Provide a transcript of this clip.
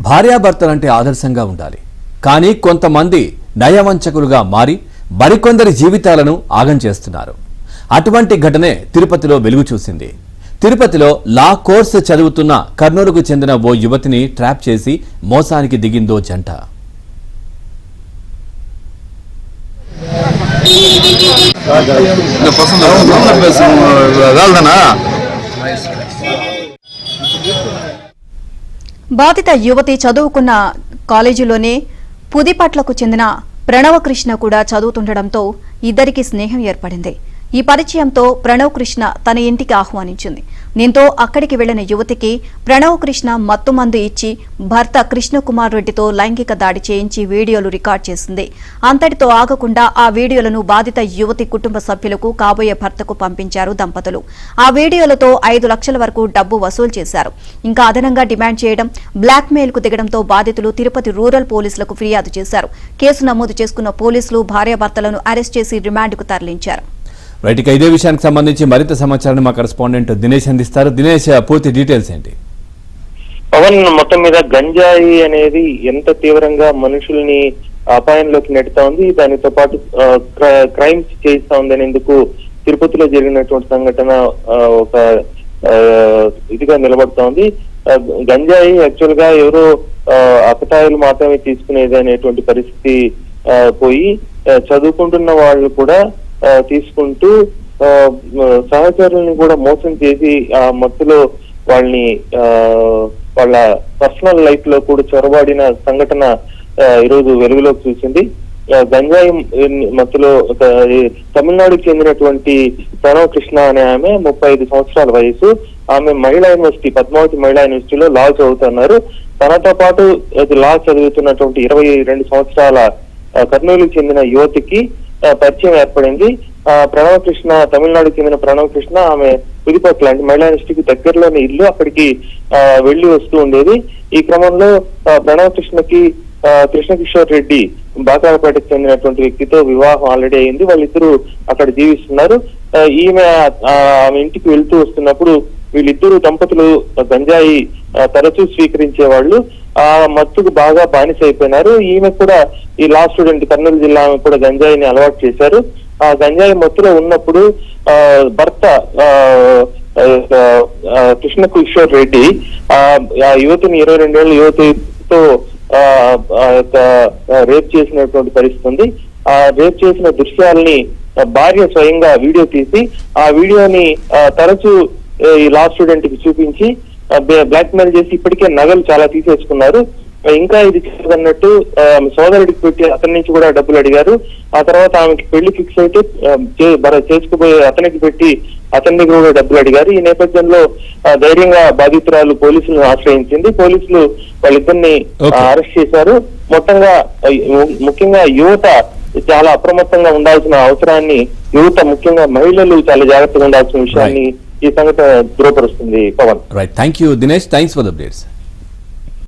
భార్యాభర్తలంటే ఆదర్శంగా ఉండాలి. కానీ కొంతమంది నయవంచకులుగా మారి మరికొందరి జీవితాలను ఆగం చేస్తున్నారు. అటువంటి ఘటనే తిరుపతిలో వెలుగు చూసింది. తిరుపతిలో లా కోర్సు చదువుతున్న కర్నూలుకు చెందిన ఓ యువతిని ట్రాప్ చేసి మోసానికి దిగిందో జంట. బాధిత యువతి చదువుకున్న కాలేజీలోనే పుదిపట్లకు చెందిన ప్రణవ్ కృష్ణ కూడా చదువుతుండటంతో ఇద్దరికి స్నేహం ఏర్పడింది. ఈ పరిచయంతో ప్రణవ్ కృష్ణ తన ఇంటికి ఆహ్వానించింది. దీంతో అక్కడికి వెళ్లిన యువతికి ప్రణవ్ కృష్ణ మత్తుమందు ఇచ్చి భర్త కృష్ణకుమార్ రెడ్డితో లైంగిక దాడి చేయించి వీడియోలు రికార్డ్ చేసింది. అంతటితో ఆగకుండా ఆ వీడియోలను బాధిత యువతి కుటుంబ సభ్యులకు కాబోయే భర్తకు పంపించారు దంపతులు. ఆ వీడియోలతో 5 లక్షల వరకు డబ్బు వసూలు చేశారు. ఇంకా అదనంగా డిమాండ్ చేయడం, బ్లాక్ మెయిల్ కు దిగడంతో బాధితులు తిరుపతి రూరల్ పోలీసులకు ఫిర్యాదు చేశారు. కేసు నమోదు చేసుకున్న పోలీసులు భార్యాభర్తలను అరెస్ట్ చేసి రిమాండ్కు తరలించారు. రైట్, ఇక ఇదే విషయానికి సంబంధించి మరింత సమాచారాన్ని మా కరెస్పాండెంట్ దినేష్ అందిస్తారు. దినేష్, పూర్తి డీటెయిల్స్ ఏంటి? పవన్, మొత్తం మీద గంజాయి అనేది ఎంత తీవ్రంగా మనుషుల్ని అపాయంలోకి నెడుతా ఉంది, దానితో పాటు క్రైమ్స్ చేయిస్తా ఉంది అనేందుకు తిరుపతిలో జరిగినటువంటి సంఘటన ఒక ఇదిగా నిలబడుతా ఉంది. గంజాయి యాక్చువల్ గా ఎవరో అపతాయిలు మాత్రమే తీసుకునేది అనేటువంటి పరిస్థితి పోయి చదువుకుంటున్న వాళ్ళు కూడా తీసుకుంటూ సహచరుల్ని కూడా మోసం చేసి ఆ మత్తులో వాళ్ళని వాళ్ళ పర్సనల్ లైఫ్ లో కూడా చొరబాడిన సంఘటన ఈరోజు వెలుగులోకి చూసింది. గంజాయి మత్తులో తమిళనాడుకు చెందినటువంటి ప్రణవ్ కృష్ణ అనే ఆమె 35 సంవత్సరాల వయసు. ఆమె మహిళా యూనివర్సిటీ, పద్మావతి మహిళా యూనివర్సిటీలో లా చదువుతున్నారు. తనతో పాటు లా చదువుతున్నటువంటి 22 సంవత్సరాల కర్నూలుకు చెందిన యువతికి పరిచయం ఏర్పడింది. ప్రణవ్ కృష్ణ, తమిళనాడుకు చెందిన ప్రణవ్ కృష్ణ, ఆమె పుదిపట్ల అంటే మహిళా యూనివర్సిటీకి దగ్గరలోని ఇల్లు, అక్కడికి వెళ్లి వస్తూ ఉండేది. ఈ క్రమంలో ప్రణవ్ కృష్ణకి కృష్ణకిషోర్ రెడ్డి బాకాలపేటకు చెందినటువంటి వ్యక్తితో వివాహం ఆల్రెడీ అయింది. వాళ్ళిద్దరూ అక్కడ జీవిస్తున్నారు. ఈమె ఆమె ఇంటికి వెళ్తూ వస్తున్నప్పుడు వీళ్ళిద్దరూ దంపతులు గంజాయి తరచూ స్వీకరించే వాళ్ళు. ఆ మత్తుకు బాగా బానిస అయిపోయినారు. ఈమె కూడా, ఈ లా స్టూడెంట్, కర్నూలు జిల్లా ఆమె కూడా గంజాయిని అలవాటు చేశారు. ఆ గంజాయి మత్తులో ఉన్నప్పుడు భర్త కృష్ణకిషోర్ రెడ్డి ఆ యువతిని, 22 ఏళ్ల యువతితో రేప్ చేసినటువంటి పరిస్థితి ఉంది. ఆ రేప్ చేసిన దృశ్యాలని భార్య స్వయంగా వీడియో తీసి ఆ వీడియోని తరచూ ఈ లా స్టూడెంట్ కి చూపించి బ్లాక్ మెయిల్ చేసి ఇప్పటికే నగలు చాలా తీసేసుకున్నారు. ఇంకా ఇది చేయాలన్నట్టు సోదరుడికి పెట్టి అతని నుంచి కూడా డబ్బులు అడిగారు. ఆ తర్వాత ఆమెకి పెళ్లి ఫిక్స్ అయితే చేసుకుపోయే అతనికి పెట్టి అతని దగ్గర కూడా డబ్బులు అడిగారు. ఈ నేపథ్యంలో ధైర్యంగా బాధితురాలు పోలీసులను ఆశ్రయించింది. పోలీసులు వాళ్ళిద్దరిని అరెస్ట్ చేశారు. ముఖ్యంగా యువత చాలా అప్రమత్తంగా ఉండాల్సిన అవసరాన్ని, యువత ముఖ్యంగా మహిళలు చాలా జాగ్రత్తగా ఉండాల్సిన విషయాన్ని ఈ సంఘటన ధృవపరుస్తుంది. Pavan, right, thank you Dinesh, thanks for the updates.